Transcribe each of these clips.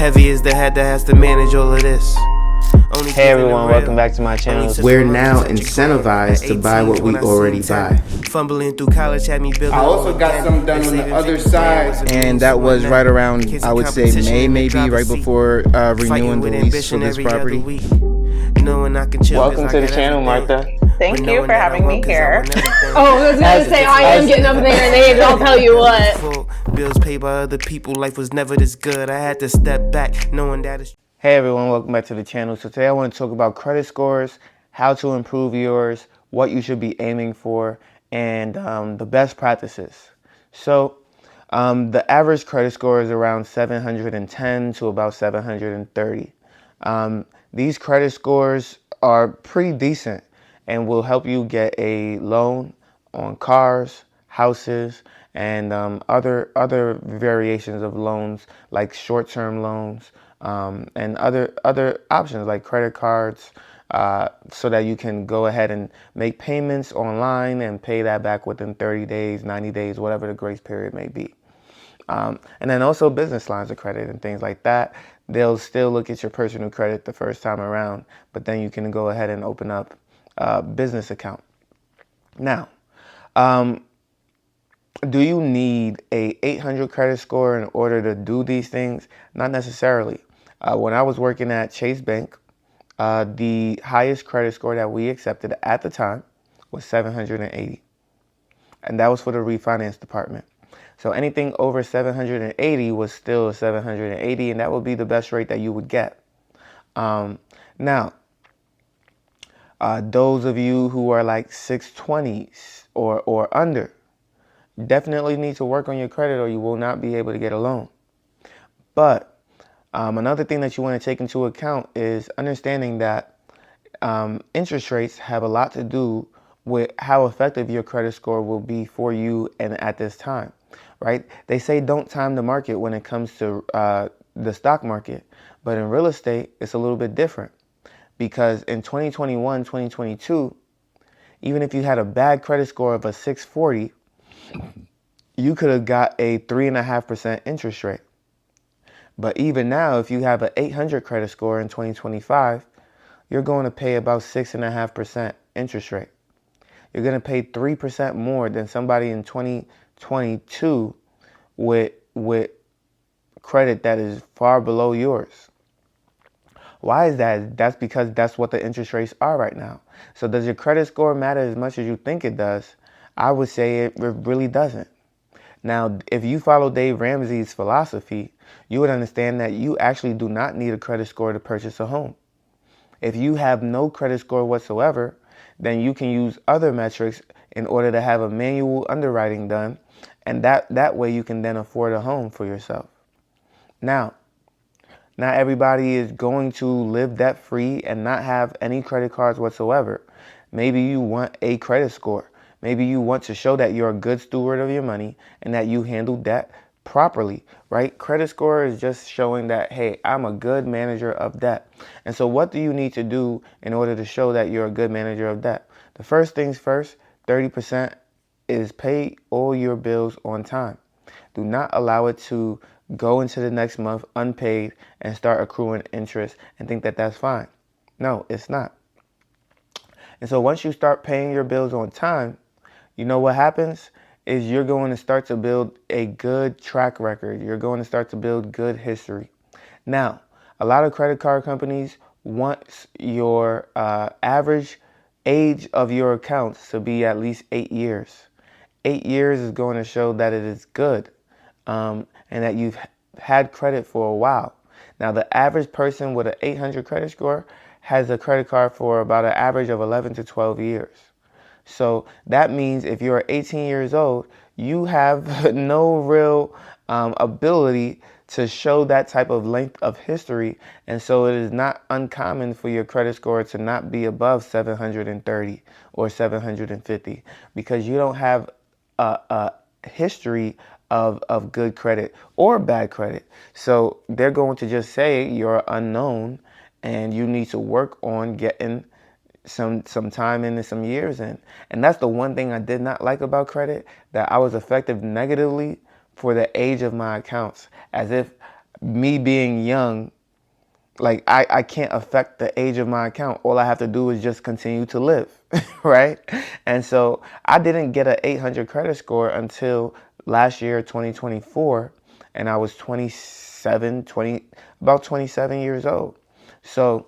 Heavy is the head that has to manage all of this. Hey everyone, welcome back to my channel. We're now incentivized to buy what we already buy. Fumbling through college had me building. I also got some done on the other side. And that was right around, I would say, May, maybe, right before renewing the lease for this property. Welcome to the channel, Martha. Thank you for having me here. Oh, I was going to say, I am getting up in their names, I'll tell you what. Bills paid by other people, life was never this good. I had to step back, knowing that it's... Hey everyone, welcome back to the channel. So today I want to talk about credit scores, how to improve yours, what you should be aiming for, and the best practices. So the average credit score is around 710 to about 730. These credit scores are pretty decent and will help you get a loan on cars, houses, and other variations of loans like short-term loans and other options like credit cards, so that you can go ahead and make payments online and pay that back within 30 days, 90 days, whatever the grace period may be. And then also business lines of credit and things like that. They'll still look at your personal credit the first time around, but then you can go ahead and open up a business account. Now, do you need a 800 credit score in order to do these things? Not necessarily. When I was working at Chase Bank, the highest credit score that we accepted at the time was 780. And that was for the refinance department. So anything over 780 was still 780, and that would be the best rate that you would get. Now, those of you who are like 620s or under, definitely need to work on your credit or you will not be able to get a loan. But another thing that you want to take into account is understanding that interest rates have a lot to do with how effective your credit score will be for you and at this time, right? They say don't time the market when it comes to the stock market, but in real estate, it's a little bit different because in 2021, 2022, even if you had a bad credit score of a 640, you could have got a 3.5% interest rate. But even now, if you have an 800 credit score in 2025, you're going to pay about 6.5% interest rate. You're going to pay 3% more than somebody in 2022 with credit that is far below yours. Why is that? That's because that's what the interest rates are right now. So does your credit score matter as much as you think it does? I would say it really doesn't. Now, if you follow Dave Ramsey's philosophy, you would understand that you actually do not need a credit score to purchase a home. If you have no credit score whatsoever, then you can use other metrics in order to have a manual underwriting done, and that way you can then afford a home for yourself. Now, not everybody is going to live debt-free and not have any credit cards whatsoever. Maybe you want a credit score. Maybe you want to show that you're a good steward of your money and that you handle debt properly, right? Credit score is just showing that, hey, I'm a good manager of debt. And so what do you need to do in order to show that you're a good manager of debt? The first things first, 30% is pay all your bills on time. Do not allow it to go into the next month unpaid and start accruing interest and think that that's fine. No, it's not. And so once you start paying your bills on time, you know what happens is you're going to start to build a good track record. You're going to start to build good history. Now, a lot of credit card companies want your average age of your accounts to be at least 8 years. 8 years is going to show that it is good and that you've had credit for a while. Now, the average person with an 800 credit score has a credit card for about an average of 11 to 12 years. So that means if you're 18 years old, you have no real ability to show that type of length of history. And so it is not uncommon for your credit score to not be above 730 or 750 because you don't have a history of good credit or bad credit. So they're going to just say you're unknown and you need to work on getting some time in and some years in. And that's the one thing I did not like about credit, that I was affected negatively for the age of my accounts, as if me being young, like I can't affect the age of my account. All I have to do is just continue to live, right? And so I didn't get an 800 credit score until last year, 2024, and I was about 27 years old. So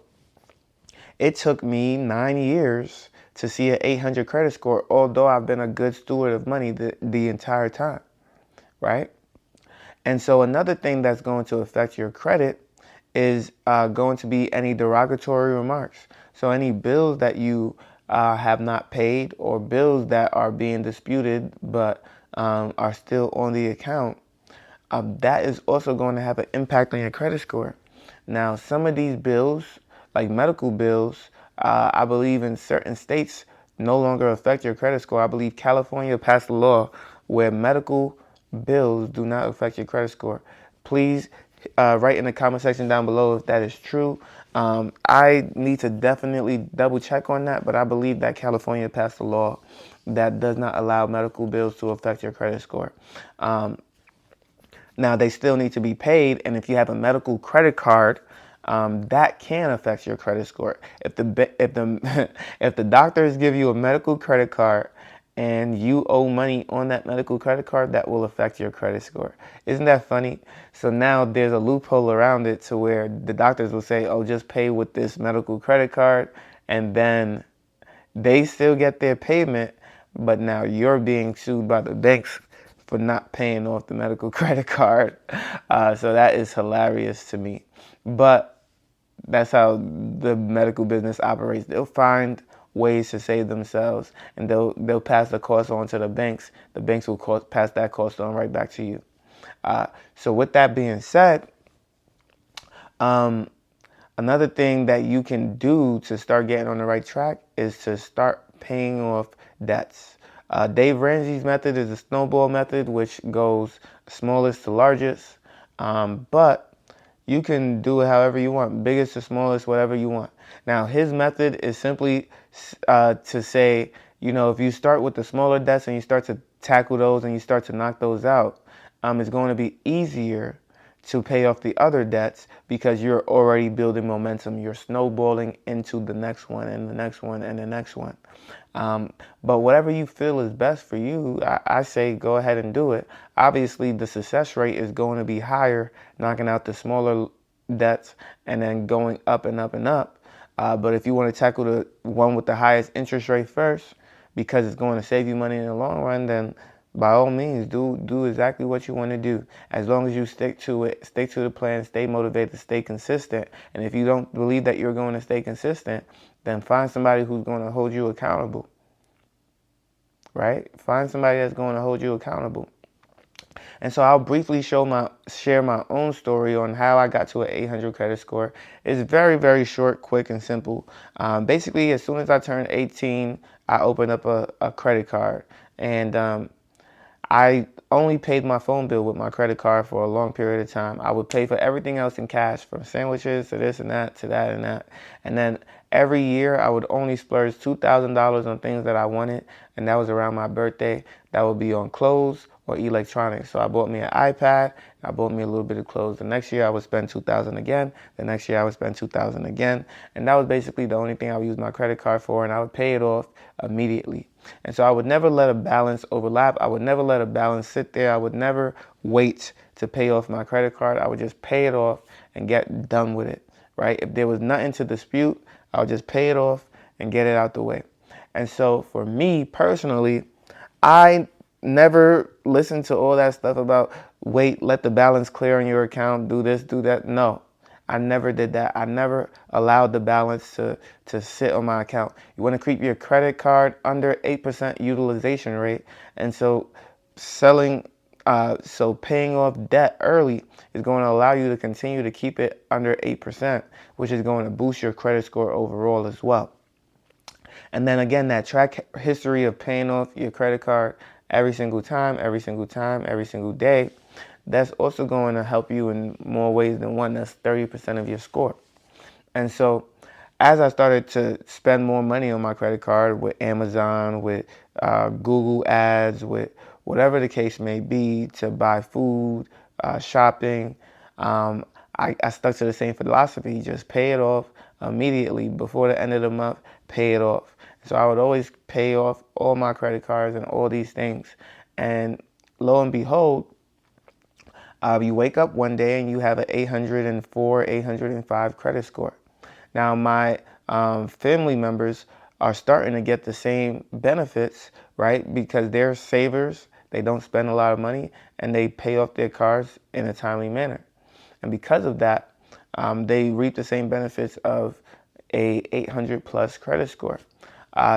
it took me 9 years to see an 800 credit score, although I've been a good steward of money the entire time, right? And so another thing that's going to affect your credit is going to be any derogatory remarks. So any bills that you have not paid, or bills that are being disputed but are still on the account, that is also going to have an impact on your credit score. Now, some of these bills, like medical bills, I believe in certain states no longer affect your credit score. I believe California passed a law where medical bills do not affect your credit score. Please write in the comment section down below if that is true. I need to definitely double check on that, but I believe that California passed a law that does not allow medical bills to affect your credit score. Now, they still need to be paid, and if you have a medical credit card, that can affect your credit score. If the doctors give you a medical credit card and you owe money on that medical credit card, that will affect your credit score. Isn't that funny? So now there's a loophole around it to where the doctors will say, oh, just pay with this medical credit card, and then they still get their payment, but now you're being sued by the banks for not paying off the medical credit card. So that is hilarious to me. But that's how the medical business operates. They'll find ways to save themselves, and they'll pass the cost on to the banks. The banks will pass that cost on right back to you. So with that being said, another thing that you can do to start getting on the right track is to start paying off debts. Dave Ramsey's method is the snowball method, which goes smallest to largest. But you can do it however you want, biggest to smallest, whatever you want. Now, his method is simply to say, if you start with the smaller debts and you start to tackle those and you start to knock those out, it's going to be easier to pay off the other debts because you're already building momentum. You're snowballing into the next one and the next one and the next one. But whatever you feel is best for you, I say go ahead and do it. Obviously, the success rate is going to be higher, knocking out the smaller debts and then going up and up and up. But if you want to tackle the one with the highest interest rate first, because it's going to save you money in the long run, then by all means, do exactly what you want to do. As long as you stick to it, stick to the plan, stay motivated, stay consistent. And if you don't believe that you're going to stay consistent, then find somebody who's going to hold you accountable, right? Find somebody that's going to hold you accountable. And so I'll briefly share my own story on how I got to an 800 credit score. It's very, very short, quick, and simple. Basically, as soon as I turned 18, I opened up a credit card. And I only paid my phone bill with my credit card for a long period of time. I would pay for everything else in cash, from sandwiches to this and that to that and that. And then every year I would only splurge $2,000 on things that I wanted, and that was around my birthday. That would be on clothes or electronics. So I bought me an iPad, I bought me a little bit of clothes. The next year I would spend $2,000 again. The next year I would spend $2,000 again. And that was basically the only thing I would use my credit card for, and I would pay it off immediately. And so I would never let a balance overlap. I would never let a balance sit there. I would never wait to pay off my credit card. I would just pay it off and get done with it, right? If there was nothing to dispute, I would just pay it off and get it out the way. And so for me personally, I never listened to all that stuff about wait, let the balance clear on your account, do this, do that. No, I never did that. I never allowed the balance to sit on my account. You want to keep your credit card under 8% utilization rate. And so paying off debt early is going to allow you to continue to keep it under 8%, which is going to boost your credit score overall as well. And then again, that track history of paying off your credit card every single time, every single day, that's also going to help you in more ways than one. That's 30% of your score. And so as I started to spend more money on my credit card with Amazon, with Google ads, with whatever the case may be, to buy food, shopping, I stuck to the same philosophy. Just pay it off immediately before the end of the month. Pay it off. So I would always pay off all my credit cards and all these things. And lo and behold, you wake up one day and you have an 804, 805 credit score. Now my family members are starting to get the same benefits, right? Because they're savers, they don't spend a lot of money, and they pay off their cars in a timely manner. And because of that, they reap the same benefits of a 800 plus credit score.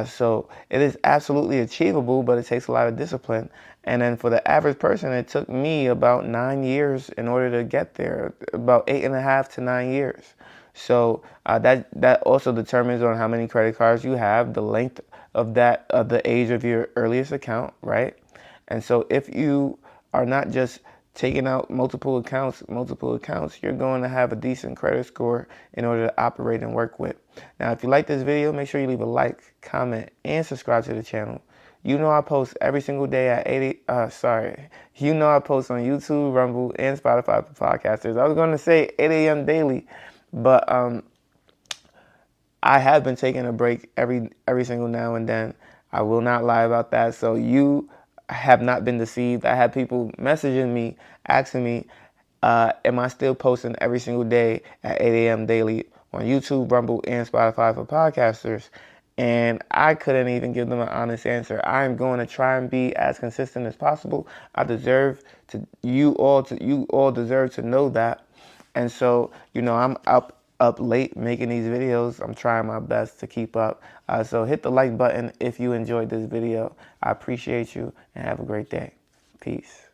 So it is absolutely achievable, but it takes a lot of discipline. And then for the average person, it took me about 9 years in order to get there, about 8.5 to 9 years. So that also determines on how many credit cards you have, the length of the age of your earliest account, right? And so if you are not just taking out multiple accounts, you're going to have a decent credit score in order to operate and work with. Now, if you like this video, make sure you leave a like, comment, and subscribe to the channel. You know I post every single day at you know I post on YouTube, Rumble, and Spotify for podcasters. I was going to say 8 a.m. daily, but I have been taking a break every single now and then. I will not lie about that. So you have not been deceived. I had people messaging me, asking me, am I still posting every single day at 8 a.m. daily on YouTube, Rumble, and Spotify for podcasters? And I couldn't even give them an honest answer. I'm going to try and be as consistent as possible. You all deserve to know that. And so, I'm up late making these videos. I'm trying my best to keep up. So hit the like button if you enjoyed this video. I appreciate you and have a great day. Peace.